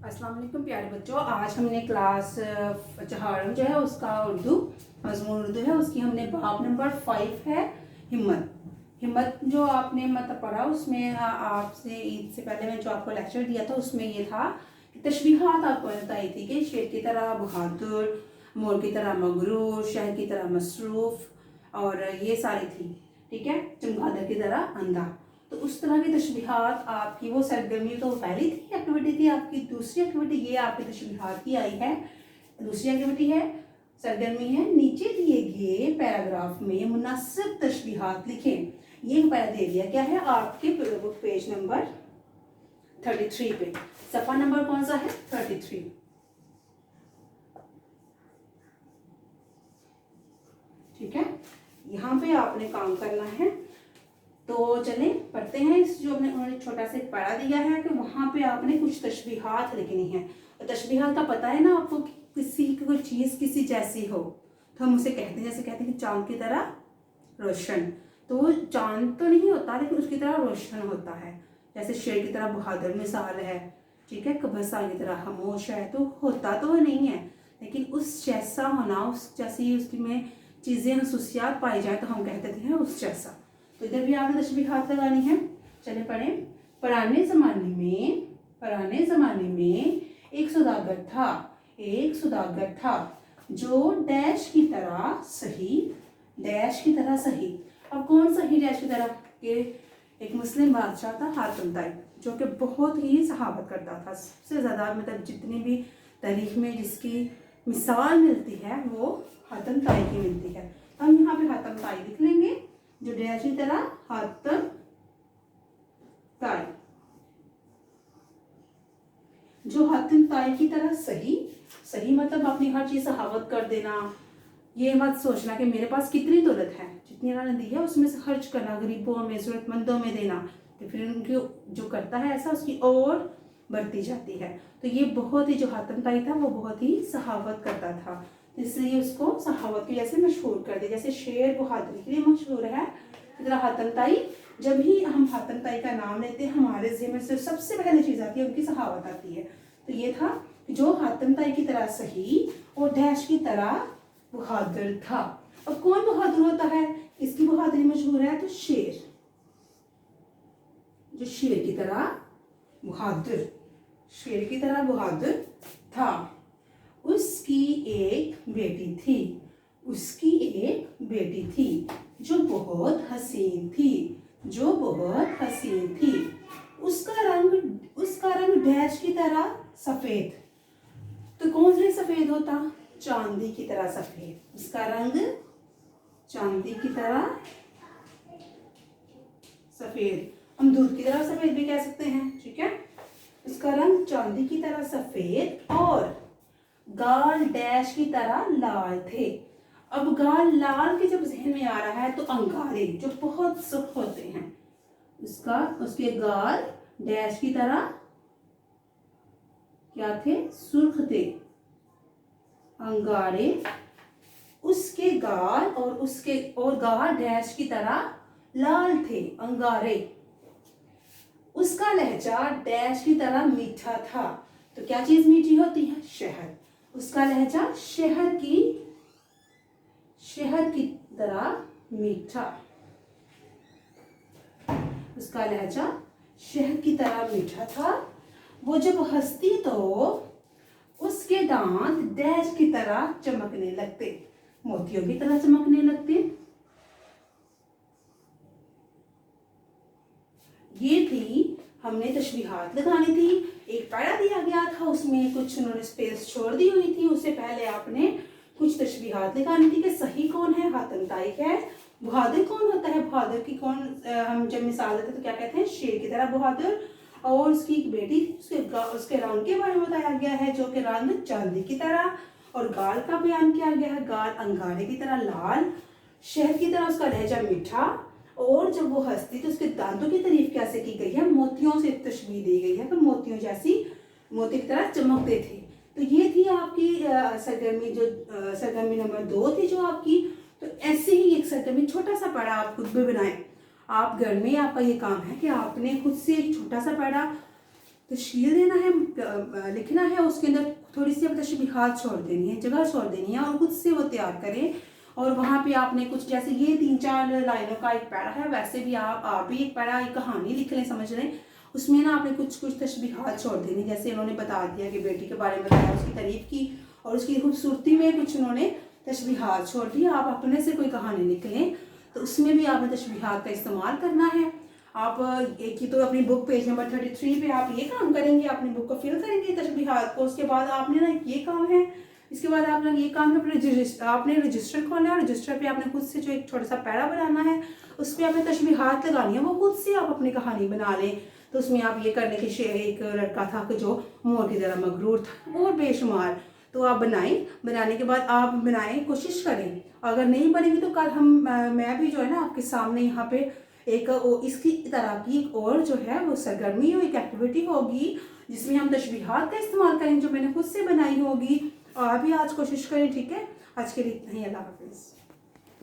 अस्सलाम वालेकुम प्यारे बच्चों। आज हमने क्लास चहारम जो है उसका उर्दू मजमून उर्दू है, उसकी हमने बाब नंबर 5 है हिम्मत। हिम्मत जो आपने मतलब पढ़ा उसमें आपसे ईद से पहले मैं जो आपको लेक्चर दिया था उसमें ये था कि तशबीहात आपको बताई थी कि शेर की तरह बहादुर, मोर की तरह मगरूर, शहर की तरह मसरूफ और ये सारी थी। ठीक है, चमगादड़ की तरह अंधा। तो उस तरह की तशबीहात आपकी वो सरगर्मी तो पहली थी एक्टिविटी थी आपकी। दूसरी एक्टिविटी ये आपकी तशबीहात की आई है। दूसरी एक्टिविटी है सरगर्मी है, नीचे दिए गए पैराग्राफ में मुनासिब तशबीहात लिखें। ये पैरा दे दिया क्या है आपके बुक पेज नंबर 33 पे। सफ़ा नंबर कौन सा है? 33। ठीक है, यहाँ पे आपने काम करना है। तो चले पढ़ते हैं। इस जो उन्होंने छोटा सा पैरा दिया है कि वहाँ पे आपने कुछ तशबीहात लिखनी है। और तशबीहात का पता है ना आपको कि किसी की कोई चीज़ किसी जैसी हो तो हम उसे कहते हैं, जैसे कहते हैं कि चांद की तरह रोशन। तो वो चांद तो नहीं होता लेकिन उसकी तरह रोशन होता है। जैसे शेर की तरह बहादुर मिसाल है। ठीक है, कबसा की तरह खामोश है। तो होता तो वो नहीं है लेकिन उस जैसा होना, उस जैसी उसकी में चीज़ें खसूसियात पाई जाए तो हम कहते हैं उस जैसा। तो इधर भी आपने तशबीहात लगानी है। चले पढ़ें। पुराने ज़माने में एक सौदागर था। एक सौदागर था जो डैश की तरह सही, डैश की तरह सही। अब कौन सही डैश की तरह? के एक मुस्लिम बादशाह था हातिम ताई, जो कि बहुत ही सहाबत करता था। सबसे ज़्यादा मतलब जितनी भी तारीख में जिसकी मिसाल मिलती है वो हातिम ताई की मिलती है। तो हम यहाँ पे हातिम ताई लिख लेंगे, जो डैश की तरह हातिम ताई, जो हातिम ताई की तरह सही। सही मतलब अपनी हर चीज सहावत कर देना। ये मत सोचना कि मेरे पास कितनी दौलत है, जितनी अल्लाह ने दी है उसमें से खर्च करना, गरीबों में ज़रूरतमंदों में देना। तो फिर उनकी जो करता है ऐसा उसकी और बढ़ती जाती है। तो ये बहुत ही जो हातिम ताई था वो बहुत ही सहावत करता था, इसलिए उसको सहावत की वजह से मशहूर कर दिया। जैसे शेर बहादुरी के लिए मशहूर है, इस तरह हातिम ताई। जब भी हम हातिम ताई का नाम लेते हैं हमारे ज़हन में से सबसे पहले चीज़ आती है उनकी सहावत आती है। तो ये था जो हातिम ताई की तरह सही और डैश की तरह बहादुर था। अब कौन बहादुर होता है? इसकी बहादुरी मशहूर है तो शेर, जो शेर की तरह बहादुर, शेर की तरह बहादुर था। उसकी एक बेटी थी, उसकी एक बेटी थी जो बहुत हसीन थी, जो बहुत हसीन थी। उसका रंग डैश की तरह सफेद। तो कौन सा सफेद होता? चांदी की तरह सफेद। उसका रंग चांदी की तरह सफेद। हम दूध की तरह सफेद भी कह सकते हैं। ठीक है, उसका रंग चांदी की तरह सफेद और गाल डैश की तरह लाल थे। अब गाल लाल के जब जहन में आ रहा है तो अंगारे जो बहुत सुर्ख होते हैं, उसके गाल डैश की तरह क्या थे? सुर्ख थे, अंगारे। उसके गाल और गाल डैश की तरह लाल थे, अंगारे। उसका लहजा डैश की तरह मीठा था। तो क्या चीज मीठी होती है? शहद। उसका लहजा शहद की तरह मीठा। उसका लहजा शहद की तरह मीठा था। वो जब हंसती तो उसके दांत डैश की तरह चमकने लगते, मोतियों की तरह चमकने लगते। ये थी, हमने तशबीहात लगानी थी। एक पैरा दिया गया था, उसमें कुछ उन्होंने स्पेस छोड़ दी हुई थी। उससे पहले आपने कुछ तशबीहात लगानी थी कि सही कौन है? हातिम ताई है। बहादुर कौन होता है? बहादुर की कौन हम जब मिसाल देते तो क्या कहते हैं? शेर की तरह बहादुर। और उसकी एक बेटी थी, उसके रंग के बारे में बताया गया है जो कि रंग चांदी की तरह। और गाल का बयान किया गया है, गाल अंगारे की तरह लाल, शहद की तरह उसका लहजा मीठा। और जब वो हंसती तो उसके दांतों की तारीफ कैसे की गई है? मोतियों से तशबीह दी गई है कि मोतियों जैसी, मोती की तरह चमकते थे। तो ये थी आपकी सरगर्मी, जो सरगर्मी नंबर 2 थी जो आपकी। तो ऐसे ही एक सरगर्मी छोटा सा पढ़ा आप खुद भी बनाएं। आप घर में आपका ये काम है कि आपने खुद से एक छोटा सा पढ़ा तश्कील देना है, लिखना है, उसके अंदर थोड़ी सी तशबीहात छोड़ देनी है, जगह छोड़ देनी है और खुद से वो तैयार करें। और वहाँ पे आपने कुछ जैसे ये 3-4 लाइनों का एक पैरा है, वैसे भी आप भी एक पैरा, एक कहानी लिख लें, समझ लें। उसमें ना आपने कुछ कुछ तशबीहात छोड़ देनी, जैसे उन्होंने बता दिया कि बेटी के बारे में बताया, उसकी तारीफ की और उसकी खूबसूरती में कुछ उन्होंने तशबीहात छोड़ दी। आप अपने से कोई कहानी लिख लें तो उसमें भी आपने तशबीहात का इस्तेमाल करना है। आप एक ही तो अपनी बुक पेज नंबर 33 पे आप ये काम करेंगे, अपनी बुक को फिल करेंगे तशबीहात को। उसके बाद आपने ना ये काम है, इसके बाद आपने ये काम आपने रजिस्टर खोलना है। रजिस्टर पे आपने खुद से जो एक छोटा सा पैरा बनाना है, उस पर आपने तशबीहात लगानी है, वो खुद से आप अपनी कहानी बना लें। तो उसमें आप ये करने के एक लड़का था कि जो मोर की तरह मगरूर था और बेशुमार, तो आप बनाने के बाद आप बनाएं, कोशिश करें। अगर नहीं बनेगी तो कल मैं भी जो है ना आपके सामने यहाँ पे एक इसकी तरह की एक और जो है वो सरगर्मी हो, एक एक्टिविटी होगी जिसमें हम तशबीहात का इस्तेमाल करेंगे, जो मैंने खुद से बनाई होगी। और भी आज कोशिश करें, ठीक है। आज के लिए इतना ही, अल्लाह हाफिज़।